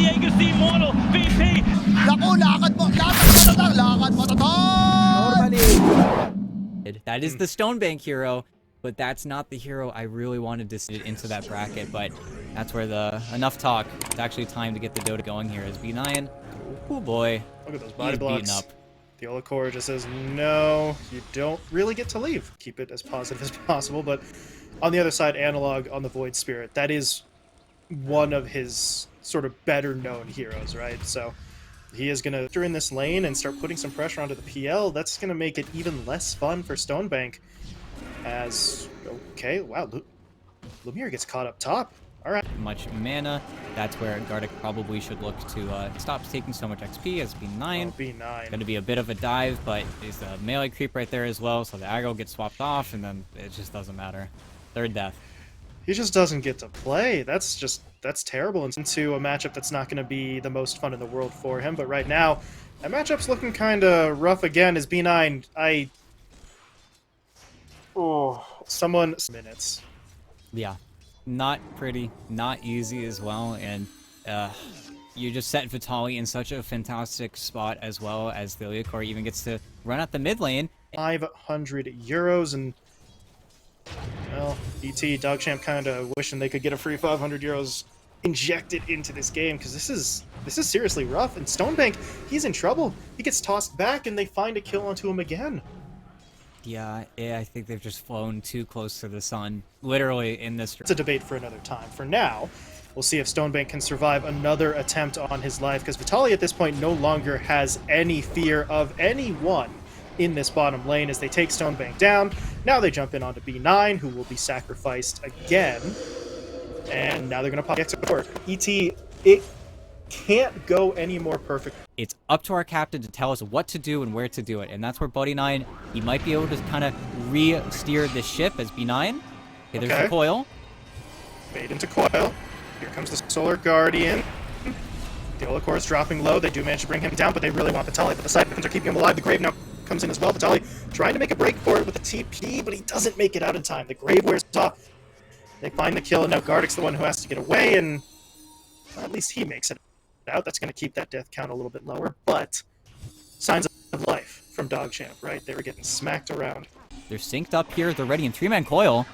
Diego's the immortal VP. Naku, lakad matatag. That is the Stonebank hero, but that's not the hero I really wanted to see into that bracket. But that's where enough talk. It's actually time to get the Dota going here. As B9, oh boy, Look at those body he's blocks. beaten up. The Hokori just says, no, you don't really get to leave. Keep it as positive as possible, but on the other side, Analog on the Void Spirit, that is one of his sort of better known heroes, right? So he is going to enter in this lane and start putting some pressure onto the PL. That's going to make it even less fun for Stonebank as, okay, wow, Lumiere gets caught up top. All right. Much mana. That's where Gardic probably should look to stop taking so much XP as B9. Oh, B9. Going to be a bit of a dive, but there's a melee creep right there as well, so the aggro gets swapped off, and then it just doesn't matter. Third death. He just doesn't get to play. That's terrible. Into a matchup that's not going to be the most fun in the world for him. But right now, that matchup's looking kind of rough again as B9. Someone minutes. Yeah. Not pretty, not easy as well, and you just set Vitaly in such a fantastic spot as well as the Hokori even gets to run out the mid lane. 500 euros, and well, BT DogChamp kind of wishing they could get a free 500 euros injected into this game, because this is seriously rough. And Stonebank, he's in trouble. He gets tossed back, and they find a kill onto him again. Yeah, I think they've just flown too close to the sun, literally, in this. It's a debate for another time. For now, we'll see if Stonebank can survive another attempt on his life, because Vitaly at this point no longer has any fear of anyone in this bottom lane as they take Stonebank down. Now they jump in onto B9, who will be sacrificed again. And now they're going to pop the extra door. ET, it can't go any more perfect. It's up to our captain to tell us what to do and where to do it, and that's where Buddy9, he might be able to kind of re-steer this ship as B9. Okay, there's the coil. Made into coil. Here comes the Solar Guardian. The Hokori is dropping low. They do manage to bring him down, but they really want Vitaly. But the Cyberpins are keeping him alive. The Grave now comes in as well. Vitaly trying to make a break for it with the TP, but he doesn't make it out in time. The Grave wears off. They find the kill, and now Gardic's the one who has to get away, and well, at least he makes it out. That's going to keep that death count a little bit lower, but signs of life from DogChamp, right? They were getting smacked around. They're synced up here. They're ready in 3-man coil.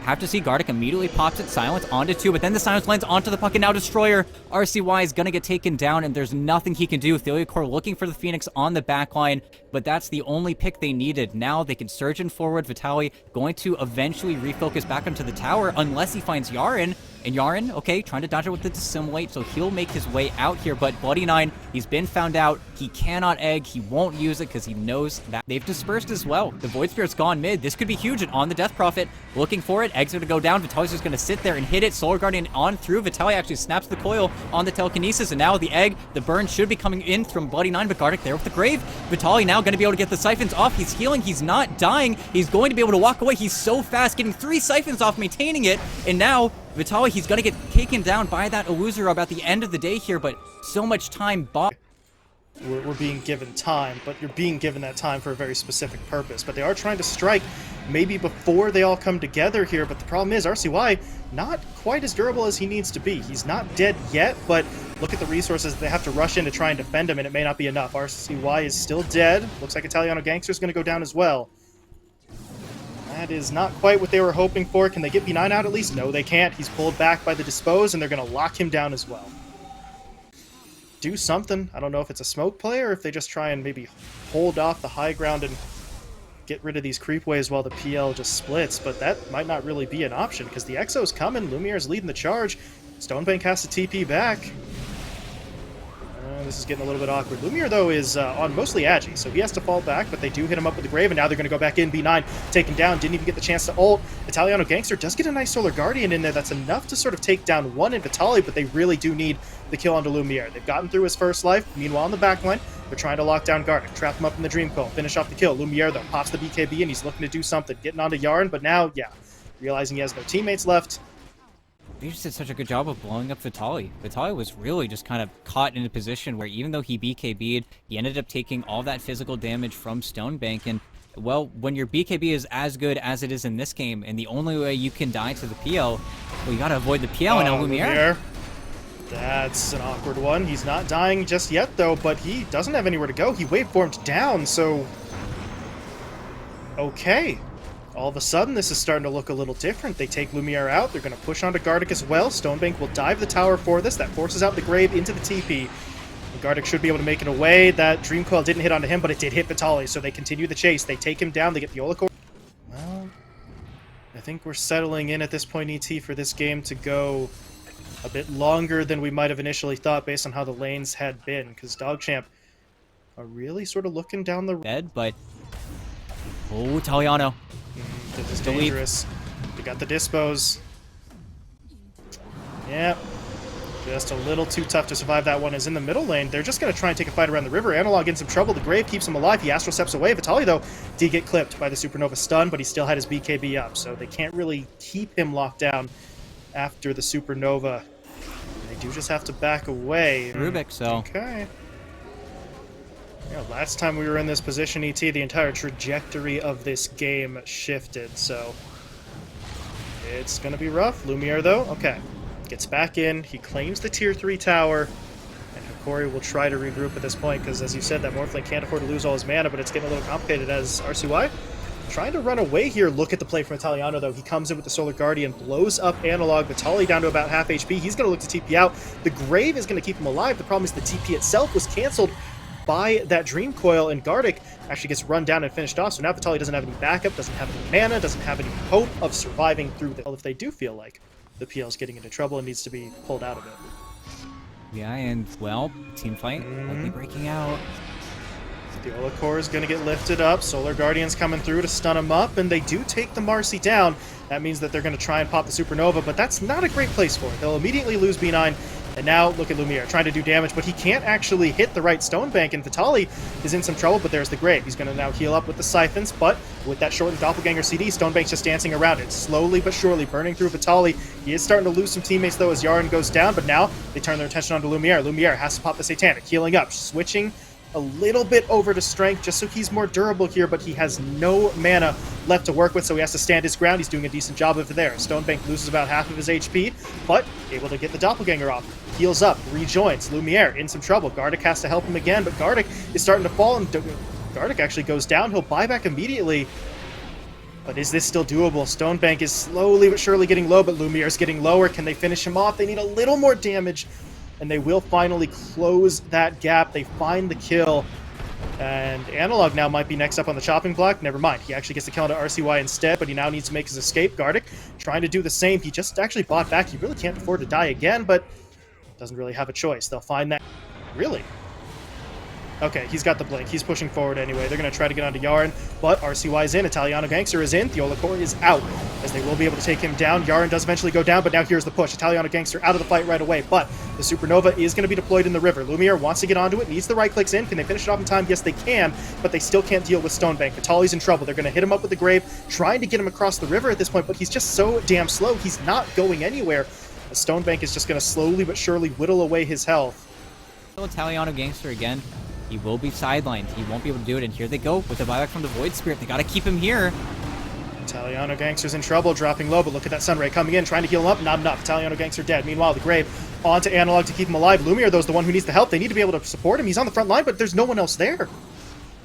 Have to see Gardic immediately pops it, silence onto 2, but then the silence lands onto the puck, and now Destroyer. RCY is going to get taken down, and there's nothing he can do. Hokori looking for the Phoenix on the back line, but that's the only pick they needed. Now they can surge in forward. Vitaly going to eventually refocus back onto the tower unless he finds Yaren. And Yaren, okay, trying to dodge it with the Dissimulate, so he'll make his way out here. But Bloody9, he's been found out. He cannot egg. He won't use it because he knows that they've dispersed as well. The Void Spirit's gone mid. This could be huge. And on the Death Prophet, looking for it. Eggs are going to go down. Vitaly's just going to sit there and hit it. Solar Guardian on through. Vitaly actually snaps the coil on the Telekinesis. And now the egg, the burn should be coming in from Bloody9, but Gardic there with the Grave. Vitaly now going to be able to get the Siphons off. He's healing. He's not dying. He's going to be able to walk away. He's so fast, getting 3 Siphons off, maintaining it. And now Vitaly, he's going to get taken down by that Illusory about the end of the day here, but so much time bought. We're being given time, but you're being given that time for a very specific purpose. But they are trying to strike maybe before they all come together here, but the problem is RCY not quite as durable as he needs to be. He's not dead yet, but look at the resources they have to rush in to try and defend him, and it may not be enough. RCY is still dead. Looks like Italiano Gangster is going to go down as well. That is not quite what they were hoping for. Can they get B9 out at least? No, they can't. He's pulled back by the Dispose, and they're going to lock him down as well. Do something. I don't know if it's a smoke play or if they just try and maybe hold off the high ground and get rid of these creep waves while the PL just splits, but that might not really be an option because the Exo's coming. Lumiere's leading the charge. Stonebank has to TP back. This is getting a little bit awkward. Lumiere, though, is on mostly Agi, so he has to fall back, but they do hit him up with the Grave, and now they're going to go back in. B9 taken down, didn't even get the chance to ult. Italiano Gangster does get a nice Solar Guardian in there. That's enough to sort of take down one in Vitaly, but they really do need the kill onto Lumiere. They've gotten through his first life. Meanwhile, on the backline, they're trying to lock down Gardic, trap him up in the Dream Coil, finish off the kill. Lumiere, though, pops the BKB, and he's looking to do something, getting onto Yarn, but now, yeah, realizing he has no teammates left. They just did such a good job of blowing up Vitaly. Vitaly was really just kind of caught in a position where even though he BKB'd, he ended up taking all that physical damage from Stonebank. And, well, when your BKB is as good as it is in this game, and the only way you can die to the PL, well, you gotta avoid the PL and now Lumiere. That's an awkward one. He's not dying just yet, though, but he doesn't have anywhere to go. He waveformed down, so... Okay. All of a sudden, this is starting to look a little different. They take Lumiere out. They're going to push onto Gardic as well. Stonebank will dive the tower for this. That forces out the Grave into the TP. And Gardic should be able to make it away. That Dream Coil didn't hit onto him, but it did hit Vitali, so they continue the chase. They take him down. They get the Hokori. Well, I think we're settling in at this point, ET, for this game to go a bit longer than we might have initially thought based on how the lanes had been, because DogChamp are really sort of looking down the... Dead, but... Oh, Taliano. This is dangerous. They got the dispos. Yeah. Just a little too tough to survive that one. Is in the middle lane. They're just going to try and take a fight around the river. Analog in some trouble. The Grave keeps him alive. He Astral Steps away. Vitali, though, did get clipped by the Supernova stun, but he still had his BKB up, so they can't really keep him locked down after the Supernova. They do just have to back away. Rubik, so... Okay. Yeah, last time we were in this position, ET, the entire trajectory of this game shifted, so... It's gonna be rough. Lumiere, though, okay. Gets back in, he claims the tier 3 tower, and Hokori will try to regroup at this point, because as you said, that Morphling can't afford to lose all his mana, but it's getting a little complicated as RCY trying to run away here. Look at the play from Italiano, though. He comes in with the Solar Guardian, blows up Analog. Vitali down to about half HP. He's going to look to TP out. The Grave is going to keep him alive. The problem is the TP itself was canceled by that Dream Coil, and Gardic actually gets run down and finished off. So now Vitali doesn't have any backup, doesn't have any mana, doesn't have any hope of surviving through this. Well, if they do feel like the PL is getting into trouble and needs to be pulled out of it. Yeah, and, well, team fight likely breaking out. The Hokori is going to get lifted up. Solar Guardian's coming through to stun him up, and they do take the Marcy down. That means that they're going to try and pop the Supernova, but that's not a great place for it. They'll immediately lose B9, and now look at Lumiere trying to do damage, but he can't actually hit the right Stonebank, and Vitali is in some trouble, but there's the Grave. He's going to now heal up with the Siphons, but with that shortened Doppelganger CD, Stonebank's just dancing around it, slowly but surely burning through Vitali. He is starting to lose some teammates, though, as Yaren goes down, but now they turn their attention onto Lumiere. Lumiere has to pop the Satanic, healing up, switching a little bit over to strength just so he's more durable here, but he has no mana left to work with, so he has to stand his ground. He's doing a decent job of it there. Stonebank loses about half of his HP, but able to get the Doppelganger off. Heals up, rejoins. Lumiere in some trouble. Gardic has to help him again, but Gardic is starting to fall, and Gardic actually goes down. He'll buy back immediately. But is this still doable? Stonebank is slowly but surely getting low, but Lumiere's getting lower. Can they finish him off? They need a little more damage, and they will finally close that gap. They find the kill, and Analog now might be next up on the chopping block. Never mind. He actually gets the kill into RCY instead, but he now needs to make his escape. Gardic trying to do the same. He just actually bought back. He really can't afford to die again, but doesn't really have a choice. They'll find that. Really? Okay, he's got the blink. He's pushing forward anyway. They're going to try to get onto Yaren, but RCY is in. Italiano Gangster is in. The Hokori is out, as they will be able to take him down. Yaren does eventually go down, but now here's the push. Italiano Gangster out of the fight right away, but the Supernova is going to be deployed in the river. Lumiere wants to get onto it, needs the right clicks in. Can they finish it off in time? Yes, they can, but they still can't deal with Stonebank. Vitali's in trouble. They're going to hit him up with the Grave, trying to get him across the river at this point, but he's just so damn slow. He's not going anywhere. The Stonebank is just going to slowly but surely whittle away his health. Italiano Gangster again. He will be sidelined. He won't be able to do it, and here they go with the buyback from the Void Spirit. They gotta keep him here. Italiano Gangster's in trouble, dropping low, but look at that Sunray coming in, trying to heal him up. Not enough. Italiano Gangster dead. Meanwhile, the Grave onto Analog to keep him alive. Lumiere, though, is the one who needs the help. They need to be able to support him. He's on the front line, but there's no one else there.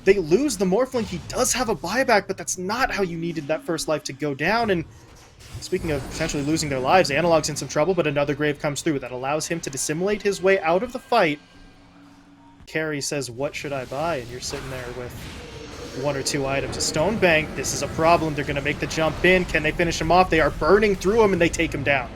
They lose the Morphling. He does have a buyback, but that's not how you needed that first life to go down. And speaking of potentially losing their lives, Analog's in some trouble, but another Grave comes through. That allows him to dissimulate his way out of the fight. Carrie says, what should I buy? And you're sitting there with one or two items. A Stonebank, this is a problem. They're going to make the jump in. Can they finish him off? They are burning through him, and they take him down.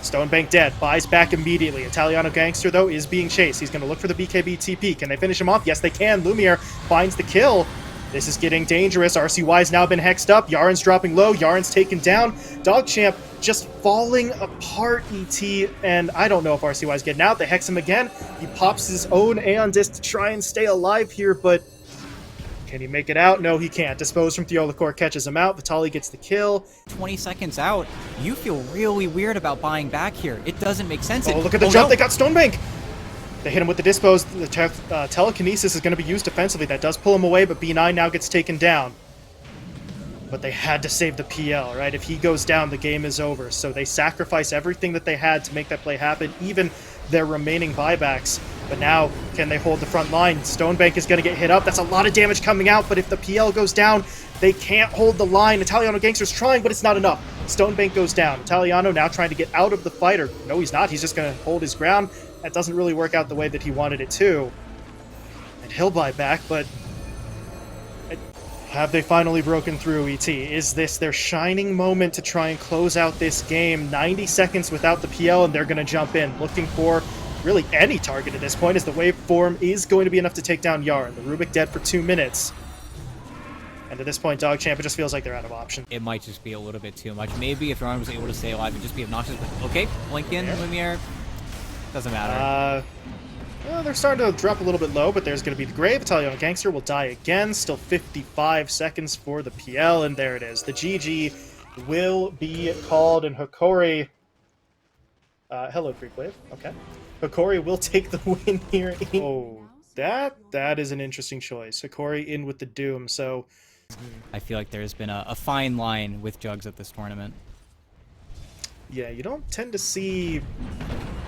Stonebank dead. Buys back immediately. Italiano Gangster, though, is being chased. He's going to look for the BKB TP. Can they finish him off? Yes, they can. Lumiere finds the kill. This is getting dangerous. RCY's now been hexed up. Yaren's dropping low. Yaren's taken down. DogChamp just falling apart, ET, and I don't know if RCY's getting out. They hex him again. He pops his own Aeon Disc to try and stay alive here, but can he make it out? No, he can't. Dispose from Hokori catches him out. Vitali gets the kill. 20 seconds out. You feel really weird about buying back here. It doesn't make sense. Oh, look at the jump. No. They got Stonebank. They hit him with the Dispose. The Telekinesis is going to be used defensively. That does pull him away, but B9 now gets taken down. But they had to save the PL, right? If he goes down, the game is over. So they sacrifice everything that they had to make that play happen, even their remaining buybacks. But now, can they hold the front line? Stonebank is going to get hit up. That's a lot of damage coming out, but if the PL goes down, they can't hold the line. Italiano Gangster's trying, but it's not enough. Stonebank goes down. Italiano now trying to get out of the fight, or no, he's not. He's just going to hold his ground. That doesn't really work out the way that he wanted it to. And he'll buy back, but have they finally broken through, ET? Is this their shining moment to try and close out this game? 90 seconds without the PL, and they're going to jump in, looking for really any target at this point, as the waveform is going to be enough to take down Yarn. The Rubik dead for 2 minutes. And at this point, DogChamp, it just feels like they're out of options. It might just be a little bit too much. Maybe if Yarn was able to stay alive, it'd just be obnoxious. But okay, Lincoln, Lumiere, doesn't matter. Well, they're starting to drop a little bit low, but there's going to be the Grave. Italiano Gangster will die again. Still 55 seconds for the PL, and there it is. The GG will be called, and Hokori... hello, Freakwave. Okay. Hokori will take the win here. Oh, that is an interesting choice. Hokori in with the Doom, so... I feel like there's been a fine line with Jugs at this tournament. Yeah, you don't tend to see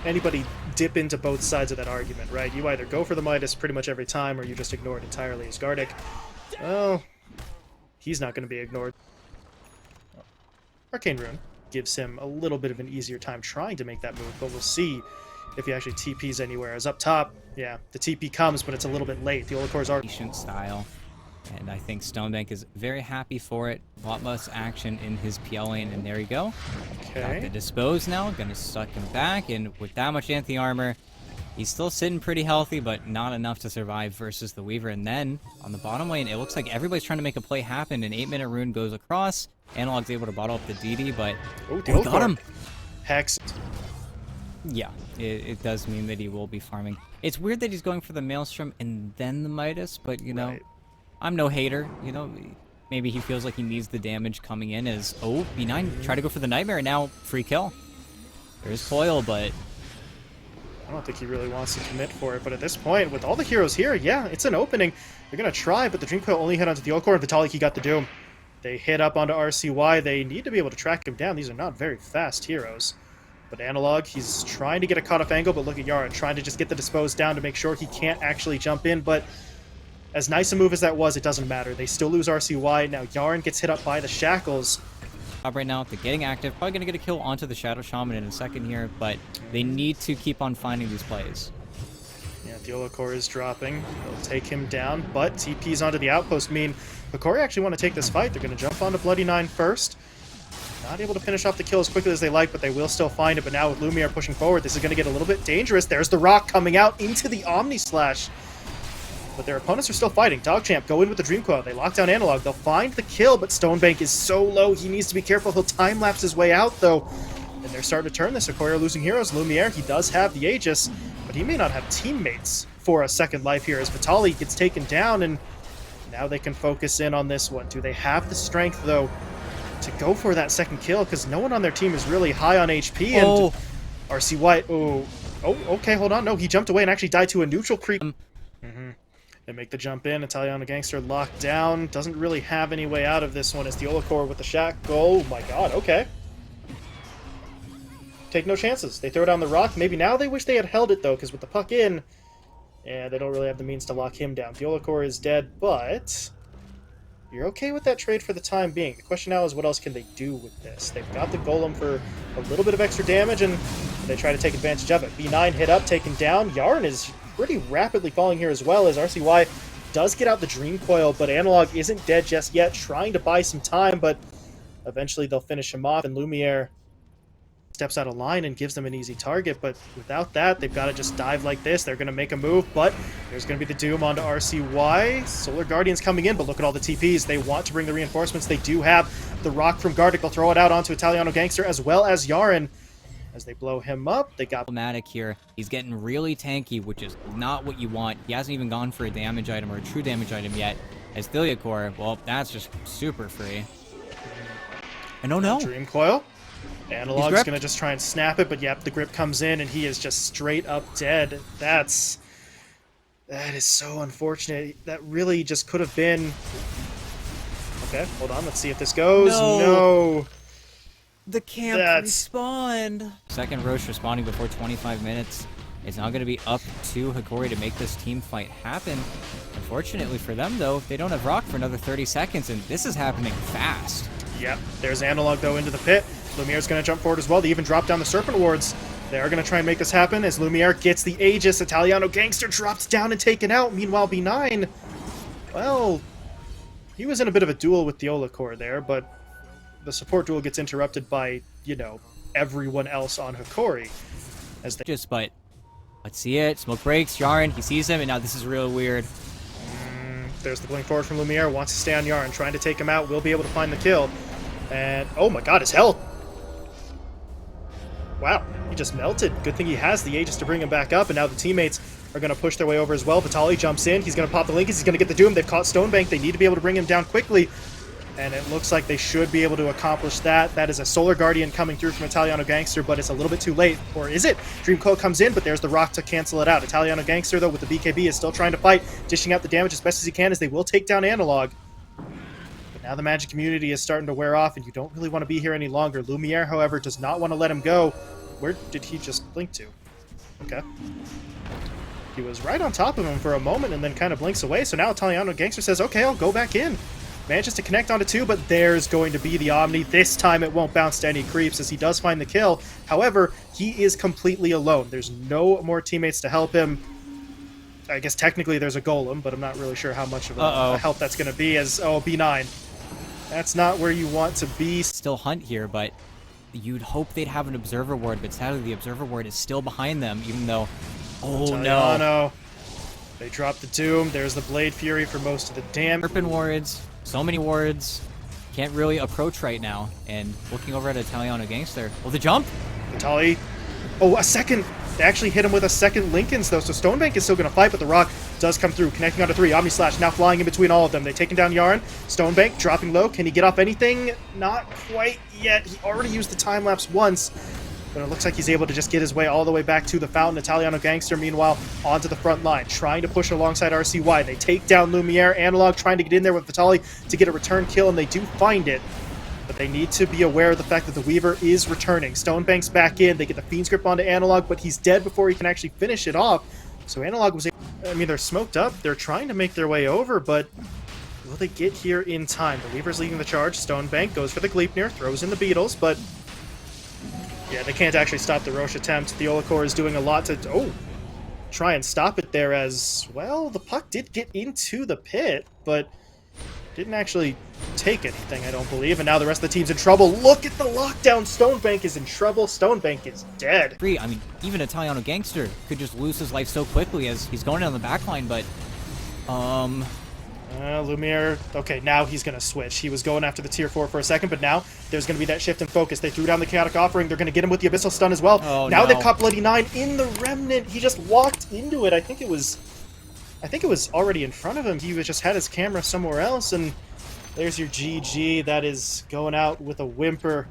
anybody dip into both sides of that argument, right? You either go for the Midas pretty much every time, or you just ignore it entirely as Gardic. Well, he's not going to be ignored. Arcane Rune gives him a little bit of an easier time trying to make that move, but we'll see if he actually TPs anywhere. As up top, yeah, the TP comes, but it's a little bit late. The Olacor's are patient style, and I think Stonebank is very happy for it. A lot less action in his PL lane, and there you go. Okay. Got the dispose now, gonna suck him back, and with that much anti-armor, he's still sitting pretty healthy, but not enough to survive versus the Weaver. And then, on the bottom lane, it looks like everybody's trying to make a play happen. An 8-minute rune goes across. Analog's able to bottle up the DD, but oh, got him! Hex. Yeah, it does mean that he will be farming. It's weird that he's going for the Maelstrom and then the Midas, but, you know, Right. I'm no hater, you know. Maybe he feels like he needs the damage coming in as, oh, B9, try to go for the Nightmare, now free kill. There's Coil, but... I don't think he really wants to commit for it, but at this point, with all the heroes here, yeah, it's an opening. They're going to try, but the Dream Coil only hit onto the Olcor, and Vitalik got the Doom. They hit up onto RCY. They need to be able to track him down. These are not very fast heroes. But Analog, he's trying to get a cut-off angle, but look at Yarn, trying to just get the Dispose down to make sure he can't actually jump in, but as nice a move as that was, it doesn't matter. They still lose RCY. Now Yarn gets hit up by the Shackles. Up right now, they're getting active. Probably going to get a kill onto the Shadow Shaman in a second here, but they need to keep on finding these plays. Yeah, the Olacor is dropping. They'll take him down, but TPs onto the outpost mean Hokori actually want to take this fight. They're going to jump onto Bloody Nine first. Not able to finish off the kill as quickly as they like, but they will still find it. But now with Lumiere pushing forward, this is going to get a little bit dangerous. There's the Rock coming out into the Omni Slash. But their opponents are still fighting. DogChamp go in with the Dream Coil. They lock down Analog. They'll find the kill, but Stonebank is so low. He needs to be careful. He'll time-lapse his way out, though. And they're starting to turn this. Hokori are losing heroes. Lumiere, he does have the Aegis, but he may not have teammates for a second life here as Vitali gets taken down, and now they can focus in on this one. Do they have the strength, though, to go for that second kill? Because no one on their team is really high on HP, and RCY... Oh, okay, hold on. No, he jumped away and actually died to a neutral creep. They make the jump in. Italiano Gangster locked down. Doesn't really have any way out of this one as the Olacor with the shack. Oh my god, okay. Take no chances. They throw down the Rock. Maybe now they wish they had held it, though, because with the puck in, yeah, they don't really have the means to lock him down. The Olacor is dead, but you're okay with that trade for the time being. The question now is what else can they do with this? They've got the Golem for a little bit of extra damage, and they try to take advantage of it. B9 hit up, taken down. Yarn is pretty rapidly falling here as well, as RCY does get out the Dream Coil, but Analog isn't dead just yet, trying to buy some time, but eventually they'll finish him off, and Lumiere steps out of line and gives them an easy target, but without that, they've got to just dive like this. They're going to make a move, but there's going to be the Doom onto RCY. Solar Guardian's coming in, but look at all the TPs. They want to bring the reinforcements. They do have the Rock from Gardic. They'll throw it out onto Italiano Gangster as well as Yaren. As they blow him up, they got problematic here. He's getting really tanky, which is not what you want. He hasn't even gone for a damage item or a true damage item yet. As Thiliacore, well, that's just super free. And oh no! Dream Coil. Analog's gonna just try and snap it, but yep, the grip comes in and he is just straight up dead. That is so unfortunate. That really just could have been... Okay, hold on, let's see if this goes. No! The camp respawned. Second Roche responding before 25 minutes. It's now going to be up to Hokori to make this team fight happen. Unfortunately for them, though, they don't have Rock for another 30 seconds, and this is happening fast. Yep, there's Analog, though, into the pit. Lumiere's going to jump forward as well. They even drop down the Serpent Wards. They are going to try and make this happen as Lumiere gets the Aegis. Italiano Gangster drops down and taken out. Meanwhile, B9, well, he was in a bit of a duel with the Hokori there, but the support duel gets interrupted by, you know, everyone else on Hokori. But let's see it. Smoke breaks. Yarn, he sees him, and now this is real weird. There's the blink forward from Lumiere. Wants to stay on Yarn, trying to take him out. Will be able to find the kill. And, oh my god, his health! Wow, he just melted. Good thing he has the Aegis to bring him back up, and now the teammates are going to push their way over as well. Vitali jumps in. He's going to pop the Lincolns. He's going to get the Doom. They've caught Stonebank. They need to be able to bring him down quickly. And it looks like they should be able to accomplish that. That is a Solar Guardian coming through from Italiano Gangster, but it's a little bit too late. Or is it? Dream Coil comes in, but there's the Rock to cancel it out. Italiano Gangster, though, with the BKB is still trying to fight, dishing out the damage as best as he can as they will take down Analog. But now the Magic community is starting to wear off, and you don't really want to be here any longer. Lumiere, however, does not want to let him go. Where did he just blink to? Okay. He was right on top of him for a moment and then kind of blinks away, so now Italiano Gangster says, okay, I'll go back in. Manages to connect onto two, but there's going to be the Omni. This time it won't bounce to any creeps as he does find the kill. However, he is completely alone. There's no more teammates to help him. I guess technically there's a Golem, but I'm not really sure how much of a help that's going to be as, oh, B9. That's not where you want to be. Still hunt here, but you'd hope they'd have an Observer Ward, but sadly the Observer Ward is still behind them, even though... Oh, no. They drop the Doom. There's the Blade Fury for most of the damage. Serpent Wards. So many wards. Can't really approach right now. And looking over at Italiano Gangster. Oh, the jump! Vitali. Oh, a second! They actually hit him with a second Lincolns, though, so Stonebank is still going to fight, but the Rock does come through, connecting onto three. Omni Slash now flying in between all of them. They've taken down Yarn. Stonebank dropping low. Can he get off anything? Not quite yet. He already used the time-lapse once, but it looks like he's able to just get his way all the way back to the fountain. Italiano Gangster, meanwhile, onto the front line, trying to push alongside RCY. They take down Lumiere. Analog trying to get in there with Vitali to get a return kill, and they do find it. But they need to be aware of the fact that the Weaver is returning. Stonebank's back in. They get the Fiend's Grip onto Analog, but he's dead before he can actually finish it off. So Analog was able... I mean, they're smoked up. They're trying to make their way over, but will they get here in time? The Weaver's leading the charge. Stonebank goes for the Gleipnir, throws in the Beetles, but... yeah, they can't actually stop the Roche attempt. The Hokori is doing a lot to... oh! Try and stop it there as... well, the puck did get into the pit, but didn't actually take anything, I don't believe. And now the rest of the team's in trouble. Look at the lockdown! Stonebank is in trouble. Stonebank is dead. I mean, even Italiano Gangster could just lose his life so quickly as he's going down the backline, but... Lumiere, okay, now he's going to switch. He was going after the tier 4 for a second, but now there's going to be that shift in focus. They threw down the Chaotic Offering. They're going to get him with the Abyssal Stun as well. Oh, now no. they've caught Bloody 9 in the Remnant. He just walked into it. I think it was already in front of him. He just had his camera somewhere else, and there's your GG. That is going out with a whimper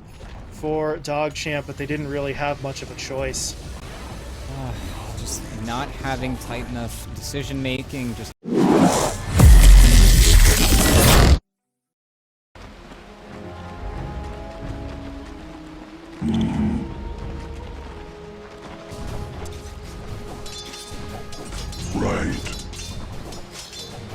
for DogChamp, but they didn't really have much of a choice. Just not having tight enough decision-making, just...